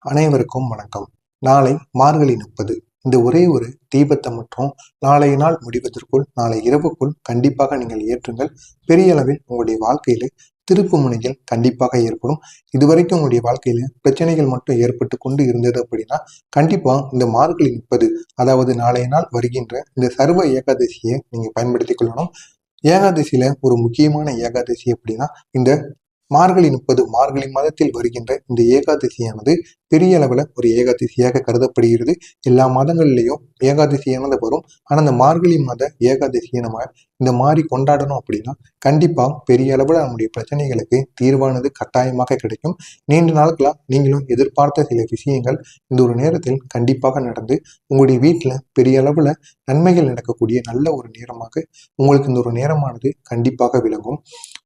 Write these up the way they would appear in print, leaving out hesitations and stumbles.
அனைவருக்கும் வணக்கம். நாளை மார்கழி 30. இந்த ஒரே ஒரு தீபத்தை மட்டும் நாளைய நாள் முடிவதற்குள், நாளை இரவுக்குள் கண்டிப்பாக நீங்கள் ஏற்றுங்கள். பெரிய அளவில் உங்களுடைய வாழ்க்கையில திருப்பு முனைகள் கண்டிப்பாக ஏற்படும். இதுவரைக்கும் உங்களுடைய வாழ்க்கையில பிரச்சனைகள் மட்டும் ஏற்பட்டு கொண்டு இருந்தது அப்படின்னா, கண்டிப்பா இந்த மார்கழி 30, அதாவது நாளைய நாள் வருகின்ற இந்த சர்வ ஏகாதசியை நீங்க பயன்படுத்திக் கொள்ளணும். ஏகாதசியில ஒரு முக்கியமான ஏகாதசி அப்படின்னா இந்த மார்கழி 30, மார்கழி மாதத்தில் வருகின்ற இந்த ஏகாதசியானது பெரிய அளவுல ஒரு ஏகாதசியாக கருதப்படுகிறது. எல்லா மதங்கள்லயும் ஏகாதசியானது வரும். ஆனா இந்த மார்கழி மாத ஏகாதசியை நம்ம இந்த மாதிரி கொண்டாடணும் அப்படின்னா கண்டிப்பா பெரிய அளவுல நம்முடைய பிரச்சனைகளுக்கு தீர்வானது கட்டாயமாக கிடைக்கும். நீண்ட நாட்களா நீங்களும் எதிர்பார்த்த சில விஷயங்கள் இந்த ஒரு நேரத்தில் கண்டிப்பாக நடந்து உங்களுடைய வீட்டுல பெரிய அளவுல நன்மைகள் நடக்கக்கூடிய நல்ல ஒரு நேரமாக உங்களுக்கு இந்த ஒரு நேரமானது கண்டிப்பாக விளங்கும்.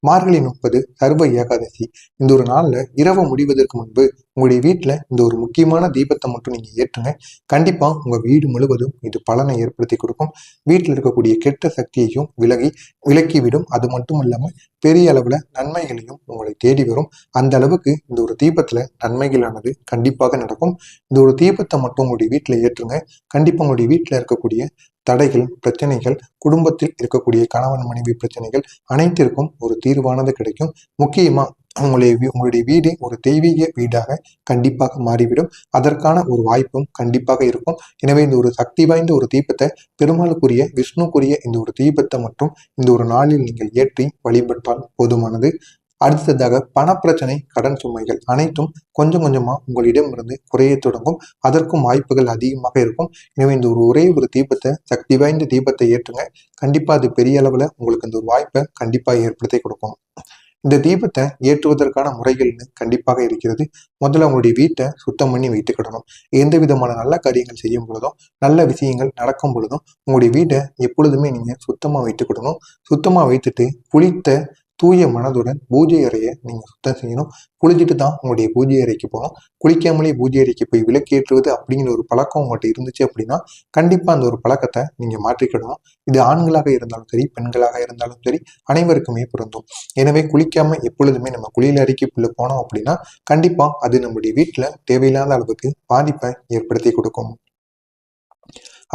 மார்கழி 30 சர்வ ஏகாதசி. இந்த ஒரு நாள்ல இரவு முடிவதற்கு முன்பு உங்களுடைய வீட்டுல இந்த ஒரு முக்கியமான தீபத்தை மட்டும் நீங்க ஏற்றுங்க. கண்டிப்பா உங்க வீடு முழுவதும் இது பலனை ஏற்படுத்தி கொடுக்கும். வீட்டில் இருக்கக்கூடிய கெட்ட சக்தியையும் விலக்கிவிடும். அது மட்டும் இல்லாம பெரிய அளவுல நன்மைகளையும் உங்களை தேடி வரும். அந்த அளவுக்கு இந்த ஒரு தீபத்துல நன்மைகளானது கண்டிப்பாக நடக்கும். இந்த ஒரு தீபத்தை மட்டும் உங்களுடைய வீட்டுல ஏற்றுங்க. கண்டிப்பா உங்களுடைய வீட்டுல இருக்கக்கூடிய தடைகள், பிரச்சனைகள், குடும்பத்தில் இருக்கக்கூடிய கணவன் மனைவி பிரச்சனைகள் அனைத்திற்கும் ஒரு தீர்வானது கிடைக்கும். முக்கியமா உங்களுடைய வீடு ஒரு தெய்வீக வீடாக கண்டிப்பாக மாறிவிடும். அதற்கான ஒரு வாய்ப்பும் கண்டிப்பாக இருக்கும். எனவே இந்த ஒரு சக்தி வாய்ந்த ஒரு தீபத்தை, பெருமாளுக்குரிய விஷ்ணுக்குரிய இந்த ஒரு தீபத்தை மட்டும் இந்த ஒரு நாளில் நீங்கள் ஏற்றி வழிபட்டால் போதுமானது. அடுத்ததாக பணப்பிரச்சனை, கடன் சுமைகள் அனைத்தும் கொஞ்சம் கொஞ்சமா உங்களிடமிருந்து குறைய தொடங்கும். அதற்கும் வாய்ப்புகள் அதிகமாக இருக்கும். எனவே இந்த ஒரே ஒரு தீபத்தை, சக்தி வாய்ந்த தீபத்தை ஏற்றுங்க. கண்டிப்பா அது பெரிய அளவுல உங்களுக்கு இந்த ஒரு வாய்ப்பை கண்டிப்பாக ஏற்படுத்தி கொடுக்கும். இந்த தீபத்தை ஏற்றுவதற்கான முறைகள்னு கண்டிப்பாக இருக்கிறது. முதல்ல உங்களுடைய வீட்டை சுத்தம் பண்ணி வைத்துக்கிடணும். எந்த விதமான நல்ல காரியங்கள் செய்யும் பொழுதும், நல்ல விஷயங்கள் நடக்கும் பொழுதும் உங்களுடைய வீட்டை எப்பொழுதுமே நீங்க சுத்தமா வைத்துக்கிடணும். சுத்தமா வைத்துட்டு குளித்த தூய மனதுடன் பூஜை அறையை நீங்க சுத்தம் செய்யணும். குளிச்சுட்டு தான் உங்களுடைய பூஜை அறைக்கு போகணும். குளிக்காமலே பூஜை அறைக்கு போய் விளக்கேற்றுவது அப்படிங்கிற ஒரு பழக்கம் உங்கள்கிட்ட இருந்துச்சு அப்படின்னா கண்டிப்பா அந்த ஒரு பழக்கத்தை நீங்க மாற்றிக்கிடணும். இது ஆண்களாக இருந்தாலும் சரி, பெண்களாக இருந்தாலும் சரி, அனைவருக்குமே பொருந்தும். எனவே குளிக்காம எப்பொழுதுமே நம்ம குளியல் அறைக்குள்ள போனோம் அப்படின்னா கண்டிப்பா அது நம்முடைய வீட்டுல தேவையில்லாத அளவுக்கு பாதிப்பை ஏற்படுத்தி கொடுக்கும்.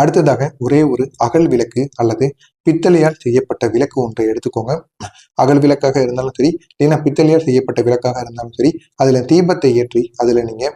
அடுத்ததாக ஒரே ஒரு அகல் விளக்கு அல்லது பித்தளையால் செய்யப்பட்ட விளக்கு ஒன்றை எடுத்துக்கோங்க. அகல் விளக்காக இருந்தாலும் சரி, இல்லைன்னா பித்தளையால் செய்யப்பட்ட விளக்காக இருந்தாலும் சரி, அதுல தீபத்தை ஏற்றி அதுல நீங்க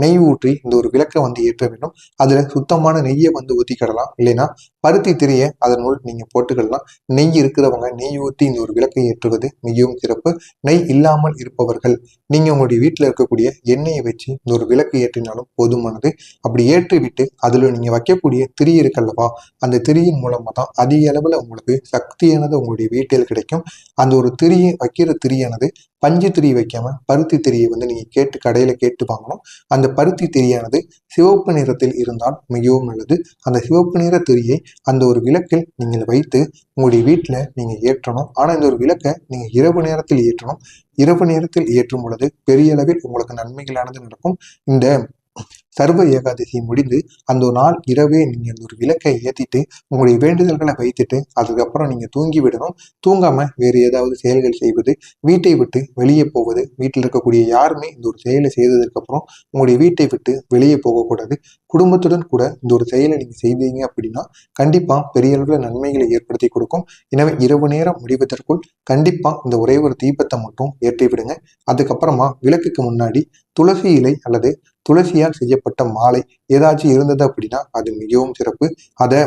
நெய் ஊற்றி இந்த ஒரு விளக்கை ஏற்ற வேண்டும். அதுல சுத்தமான நெய்யை ஊற்றிக்கிடலாம். இல்லைன்னா பருத்தி திரியை அதனுள் நீங்க போட்டுக்கிடலாம். நெய் இருக்கிறவங்க நெய் ஊற்றி இந்த ஒரு விளக்கை ஏற்றுவது மிகவும் சிறப்பு. நெய் இல்லாமல் இருப்பவர்கள் நீங்க உங்களுடைய வீட்டில் இருக்கக்கூடிய எண்ணெயை வச்சு இந்த ஒரு விளக்கு ஏற்றினாலும் போதுமானது. அப்படி ஏற்றி விட்டு அதுல நீங்க வைக்கக்கூடிய திரி இருக்கல்லவா, அந்த திரியின் மூலமா தான் அதிக அளவுல உங்களுக்கு சக்தியானது உங்களுடைய வீட்டில் கிடைக்கும். அந்த ஒரு திரியை வைக்கிற திரியானது பஞ்சு திரி வைக்காம பருத்தி திரியை நீங்க கடையில கேட்டு வாங்கணும். அந்த பருத்தி திரியானது சிவப்பு நிறத்தில் இருந்தால் மிகவும் நல்லது. அந்த சிவப்பு நிற திரியை அந்த ஒரு விளக்கில் நீங்கள் வைத்து உங்களுடைய வீட்டுல நீங்க ஏற்றணும். ஆனா இந்த ஒரு விளக்கை நீங்க இரவு நேரத்தில் ஏற்றணும். இரவு நேரத்தில் ஏற்றும் பொழுது பெரிய அளவில் உங்களுக்கு நன்மைகளானது நடக்கும். இந்த சர்வ ஏகாதசி முடிந்து அந்த ஒரு நாள் இரவே நீங்க ஒரு விளக்கை ஏற்றிட்டு உங்களுடைய வேண்டுதல்களை வைத்துட்டு அதுக்கப்புறம் நீங்க தூங்கி விடணும். தூங்காம வேறு ஏதாவது செயல்கள் செய்வது, வீட்டை விட்டு வெளியே போவது, வீட்டில் இருக்கக்கூடிய யாருமே இந்த ஒரு செயலை செய்ததுக்கு அப்புறம் உங்களுடைய வீட்டை விட்டு வெளியே போகக்கூடாது. குடும்பத்துடன் கூட இந்த ஒரு செயலை நீங்க செய்தீங்க அப்படின்னா கண்டிப்பா பெரிய அளவில் நன்மைகளை ஏற்படுத்தி கொடுக்கும். எனவே இரவு நேரம் முடிவதற்குள் கண்டிப்பா இந்த ஒரே ஒரு தீபத்தை மட்டும் ஏற்றி விடுங்க. அதுக்கப்புறமா விளக்குக்கு முன்னாடி துளசி இலை அல்லது துளசியால் செய்யப்பட்ட மாலை ஏதாச்சும் இருந்தது அப்படின்னா அது மிகவும் சிறப்பு. அதை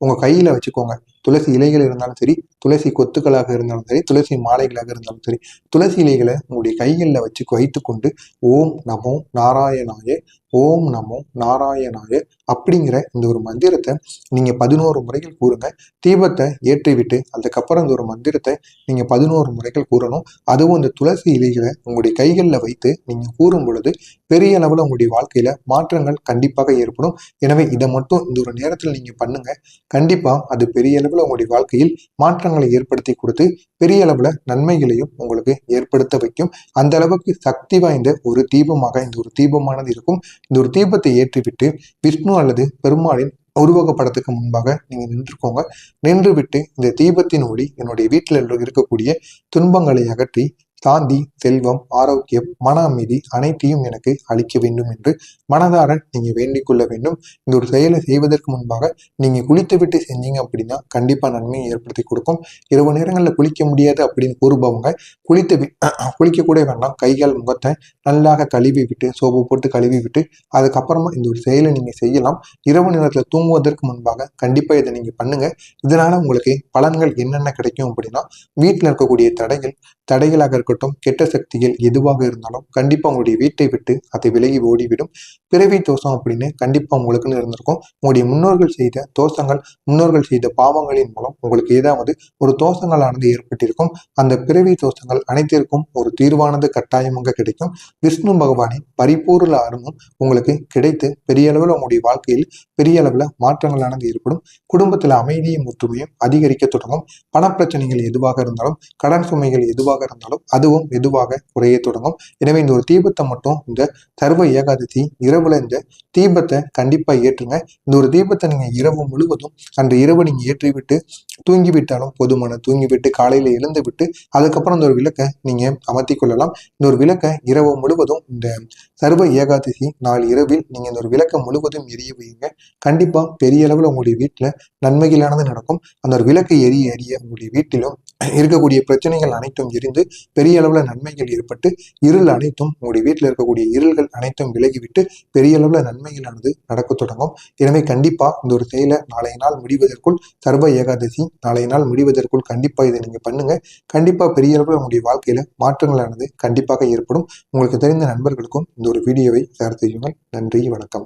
உங்க கையில வச்சுக்கோங்க. துளசி இலைகள் இருந்தாலும் சரி, துளசி கொத்துக்களாக இருந்தாலும் சரி, துளசி மாலைகளாக இருந்தாலும் சரி, துளசி இலைகளை உங்களுடைய கைகளில் வைத்துக்கொண்டு ஓம் நமோ நாராயணாய, ஓம் நமோ நாராயணாய அப்படிங்கிற இந்த ஒரு மந்திரத்தை நீங்க 11 முறைகள் கூறுங்க. தீபத்தை ஏற்றி விட்டு அதுக்கப்புறம் இந்த ஒரு மந்திரத்தை நீங்க 11 முறைகள் கூறணும். அதுவும் இந்த துளசி இலைகளை உங்களுடைய கைகளில் வைத்து நீங்க கூறும் பொழுது பெரிய அளவுல உங்களுடைய வாழ்க்கையில மாற்றங்கள் கண்டிப்பாக ஏற்படும். எனவே இதை மட்டும் இந்த ஒரு நேரத்தில் நீங்க பண்ணுங்க. கண்டிப்பா அது பெரிய அளவுல உங்களுடைய வாழ்க்கையில் மாற்றங்களை ஏற்படுத்தி கொடுத்து பெரிய அளவுல நன்மைகளையும் உங்களுக்கு ஏற்படுத்த வைக்கும். அந்த அளவுக்கு சக்தி வாய்ந்த ஒரு தீபமாக இந்த ஒரு தீபமானது இருக்கும். இந்த ஒரு தீபத்தை ஏற்றிவிட்டு விஷ்ணு அல்லது பெருமாளின் உருவக படத்துக்கு முன்பாக நீங்க நின்றுக்கோங்க. நின்று விட்டு இந்த தீபத்தின் ஒளி என்னுடைய வீட்டில் இருக்கக்கூடிய துன்பங்களை அகற்றி சாந்தி, செல்வம், ஆரோக்கியம், மன அமைதி அனைத்தையும் எனக்கு அளிக்க வேண்டும் என்று மனதார நீங்க வேண்டிக் கொள்ள வேண்டும். இந்த ஒரு செயலை செய்வதற்கு முன்பாக நீங்க குளித்து விட்டு செஞ்சீங்க அப்படின்னா கண்டிப்பா நன்மையை ஏற்படுத்தி கொடுக்கும். இரவு நேரங்களில் குளிக்க முடியாது அப்படின்னு கூறுபவங்க குளிக்க கூட வேண்டாம். கைகால் முகத்தை நல்லாக கழுவி விட்டு சோப்பு போட்டு கழுவி விட்டு அதுக்கப்புறமா இந்த ஒரு செயலை நீங்க செய்யலாம். இரவு நேரத்தில் தூங்குவதற்கு முன்பாக கண்டிப்பா இதை நீங்க பண்ணுங்க. இதனால உங்களுக்கு பலன்கள் என்னென்ன கிடைக்கும் அப்படின்னா, வீட்டில் இருக்கக்கூடிய தடைகளாக இருக்கட்டும், கெட்ட சக்திகள் எதுவாக இருந்தாலும் கண்டிப்பா உங்களுடைய வீட்டை விட்டு அதை விலகி ஓடிவிடும். பிறவி தோஷம் அப்படின்னு கண்டிப்பா உங்களுக்குன்னு இருந்திருக்கும். உங்களுடைய முன்னோர்கள் செய்த தோஷங்கள், முன்னோர்கள் செய்த பாவங்களின் மூலம் உங்களுக்கு ஏதாவது ஒரு தோஷங்களானது ஏற்பட்டிருக்கும். அந்த பிறவி தோஷங்கள் அனைத்திற்கும் ஒரு தீர்வானது கட்டாயமாக கிடைக்கும். விஷ்ணு பகவானின் பரிபூர்ண அருளும் உங்களுக்கு கிடைத்து பெரிய அளவில் உங்களுடைய வாழ்க்கையில் பெரிய அளவில் மாற்றங்களானது ஏற்படும். குடும்பத்தில் அமைதியும் ஒற்றுமையும் அதிகரிக்க தொடங்கும். பணப்பிரச்சனைகள் எதுவாக இருந்தாலும், கடன் சுமைகள் எதுவாக இருந்தாலும் அதுவும் மெதுவாக குறைய தொடங்கும். எனவே இந்த ஒரு தீபத்தை மட்டும் இந்த சர்வ ஏகாதசி இரவுல இந்த தீபத்தை கண்டிப்பா ஏற்றுங்க. இந்த ஒரு தீபத்தை நீங்க இரவு முழுவதும் அன்று இரவு நீங்க ஏற்றிவிட்டு தூங்கிவிட்டாலும் போதுமான, தூங்கிவிட்டு காலையில எழுந்து விட்டு அதுக்கப்புறம் இந்த ஒரு விளக்கை நீங்க அமர்த்தி கொள்ளலாம். இந்த ஒரு விளக்கை இரவு முழுவதும் இந்த சர்வ ஏகாதசி நாள் இரவில் நீங்க இந்த ஒரு விளக்கை முழுவதும் எரிய வையுங்க. கண்டிப்பா பெரிய அளவில் உங்களுடைய வீட்டுல நன்மைகளானது நடக்கும். அந்த ஒரு விளக்கை எரிய உங்களுடைய வீட்டிலும் இருக்கக்கூடிய பிரச்சனைகள் அனைத்தும் எரிந்து பெரிய அளவுல நன்மைகள் ஏற்பட்டு இருள் அனைத்தும் உங்களுடைய வீட்டில் இருக்கக்கூடிய இருள்கள் அனைத்தும் விலகிவிட்டு பெரிய அளவுல நன்மைகளானது நடக்க தொடங்கும். எனவே கண்டிப்பா இந்த ஒரு செயலை நாளைய நாள் முடிவதற்குள், சர்வ ஏகாதசி நாளைய நாள் முடிவதற்குள் கண்டிப்பா இதை நீங்க பண்ணுங்க. கண்டிப்பா பெரிய அளவில் உங்களுடைய வாழ்க்கையில மாற்றங்களானது கண்டிப்பாக ஏற்படும். உங்களுக்கு தெரிந்த நண்பர்களுக்கும் இந்த ஒரு வீடியோவை ஷேர் செய்யுங்கள். நன்றி, வணக்கம்.